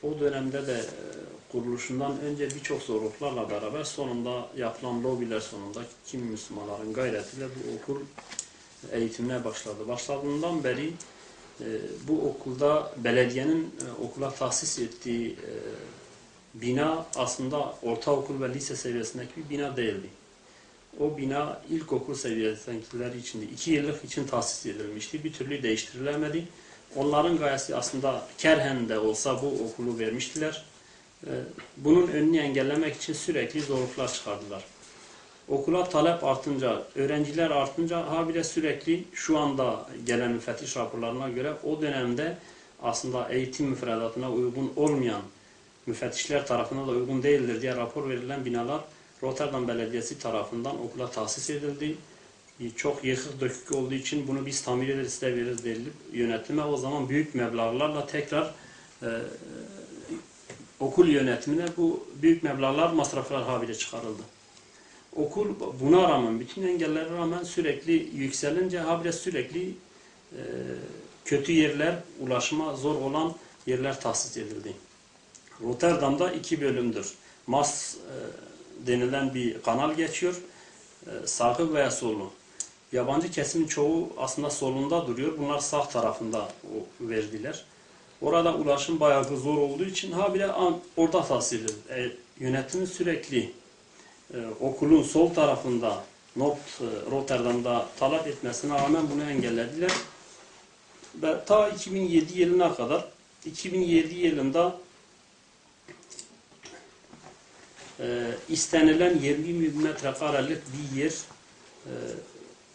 O dönemde de kuruluşundan önce birçok zorluklarla beraber sonunda yapılan lobiler sonunda kim Müslümanların gayretiyle bu okul eğitimine başladı. Başladığından beri bu okulda belediyenin okula tahsis ettiği bina aslında ortaokul ve lise seviyesindeki bir bina değildi. O bina ilkokul seviyesindekileri için 2 yıllık için tahsis edilmişti. Bir türlü değiştirilemedi. Onların gayesi aslında kerhen de olsa bu okulu vermiştiler. Bunun önünü engellemek için sürekli zorluklar çıkardılar. Okula talep artınca, öğrenciler artınca habire sürekli şu anda gelen müfettiş raporlarına göre o dönemde aslında eğitim müfredatına uygun olmayan, müfettişler tarafından da uygun değildir diye rapor verilen binalar Rotterdam Belediyesi tarafından okula tahsis edildi. Çok yıkık dökük olduğu için bunu biz tamir ederiz, size veririz denilip yönetime o zaman büyük meblağlarla tekrar okul yönetimine bu büyük meblağlar, masraflar habire çıkarıldı. Okul buna rağmen, bütün engellere rağmen sürekli yükselince habire sürekli kötü yerler, ulaşıma zor olan yerler tahsis edildi. Rotterdam'da 2 bölümdür. Maas denilen bir kanal geçiyor. Sağı veya solu. Yabancı kesimin çoğu aslında solunda duruyor. Bunlar sağ tarafında verdiler. Orada ulaşım bayağı zor olduğu için habire orada tahsis edilir. Yönetimin sürekli okulun sol tarafında Rotterdam'da talep etmesine rağmen bunu engellediler. Ve ta 2007 yılına kadar 2007 yılında istenilen 20 metrekarelik bir yer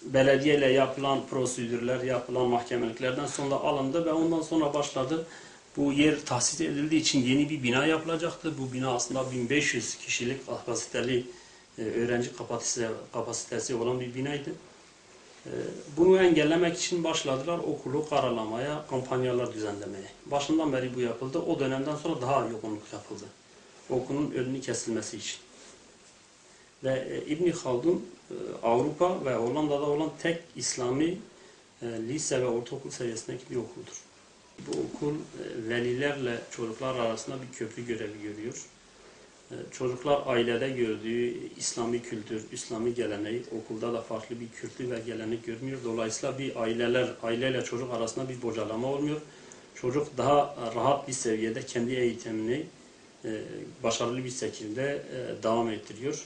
belediyeyle yapılan prosedürler, yapılan mahkemeliklerden sonra alındı ve ondan sonra başladı. Bu yer tahsis edildiği için yeni bir bina yapılacaktı. Bu bina aslında 1500 kişilik kapasiteli öğrenci kapasitesi olan bir binaydı. Bunu engellemek için başladılar okulu karalamaya, kampanyalar düzenlemeye. Başından beri bu yapıldı. O dönemden sonra daha yoğunluk yapıldı. Okulun önünü kesilmesi için. Ve İbn Haldun Avrupa ve Hollanda'da olan tek İslami lise ve ortaokul seviyesindeki bir okuldur. Bu okul velilerle çocuklar arasında bir köprü görevi görüyor. Çocuklar ailede gördüğü İslami kültür, İslami geleneği okulda da farklı bir kültür ve gelenek görmüyor. Dolayısıyla bir aileyle çocuk arasında bir bocalama olmuyor. Çocuk daha rahat bir seviyede kendi eğitimini başarılı bir şekilde devam ettiriyor.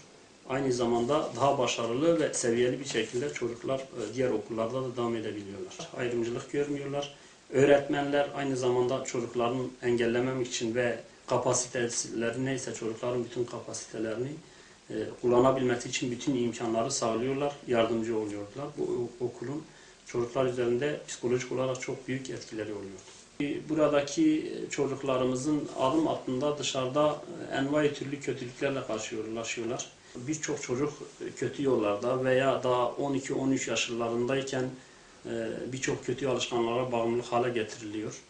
Aynı zamanda daha başarılı ve seviyeli bir şekilde çocuklar diğer okullarda da devam edebiliyorlar. Ayrımcılık görmüyorlar. Öğretmenler aynı zamanda çocukların engellememek için ve kapasiteleri neyse çocukların bütün kapasitelerini kullanabilmesi için bütün imkanları sağlıyorlar, yardımcı oluyorlar. Bu okulun çocuklar üzerinde psikolojik olarak çok büyük etkileri oluyor. Buradaki çocuklarımızın adım attığında dışarıda envai türlü kötülüklerle karşılaşıyorlar. Birçok çocuk kötü yollarda veya daha 12-13 yaşlarındayken birçok kötü alışkanlıklara bağımlılık hale getiriliyor.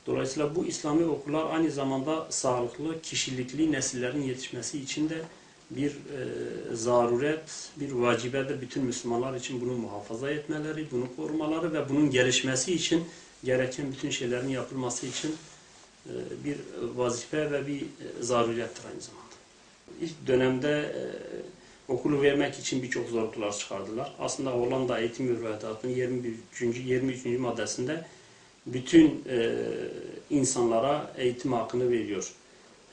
Dolayısıyla bu İslami okullar aynı zamanda sağlıklı, kişilikli nesillerin yetişmesi için de bir zaruret, bir vacibedir. Bütün Müslümanlar için bunu muhafaza etmeleri, bunu korumaları ve bunun gelişmesi için gereken bütün şeylerin yapılması için bir vazife ve bir zarurettir aynı zamanda. İlk dönemde okulu vermek için birçok zorluklar çıkardılar. Aslında Hollanda Eğitim Müfredatı'nın 23. maddesinde bütün insanlara eğitim hakkını veriyor.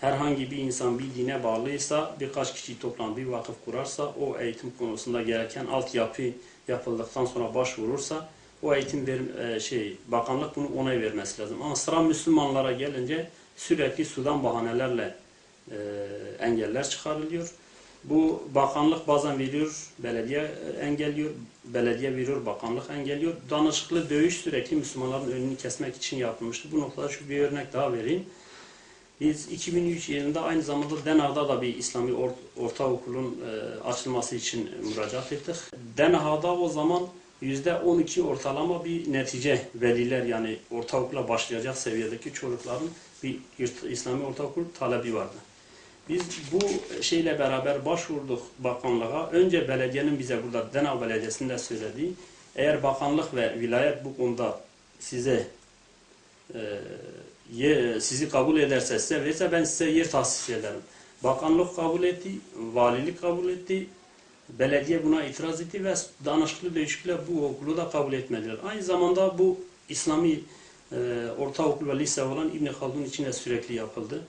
Herhangi bir insan bir dine bağlıysa, birkaç kişi toplam bir vakıf kurarsa, o eğitim konusunda gereken altyapı yapıldıktan sonra başvurursa, o eğitim bakanlık bunu onay vermesi lazım. Ama sıra Müslümanlara gelince sürekli sudan bahanelerle engeller çıkarılıyor. Bu bakanlık bazen veriyor, belediye engelliyor, belediye veriyor, bakanlık engelliyor. Danışıklı dövüş sürekli Müslümanların önünü kesmek için yapılmıştı. Bu noktada şu bir örnek daha vereyim. Biz 2003 yılında aynı zamanda Den Haag'da da bir İslami ortaokulun açılması için müracaat ettik. Den Haag'da o zaman %12 ortalama bir netice veliler yani ortaokula başlayacak seviyedeki çocukların bir İslami ortaokul talebi vardı. Biz bu şeyle beraber başvurduk bakanlığa. Önce belediyenin bize burada Den Haag Belediyesi'nde söylediği, eğer bakanlık ve vilayet bu konuda size sizi kabul ederse, size verirse ben size yer tahsis ederim. Bakanlık kabul etti, valilik kabul etti, belediye buna itiraz etti ve danışıklı değişiklikle bu okulu da kabul etmediler. Aynı zamanda bu İslami ortaokul ve lise olan İbn Haldun için de sürekli yapıldı.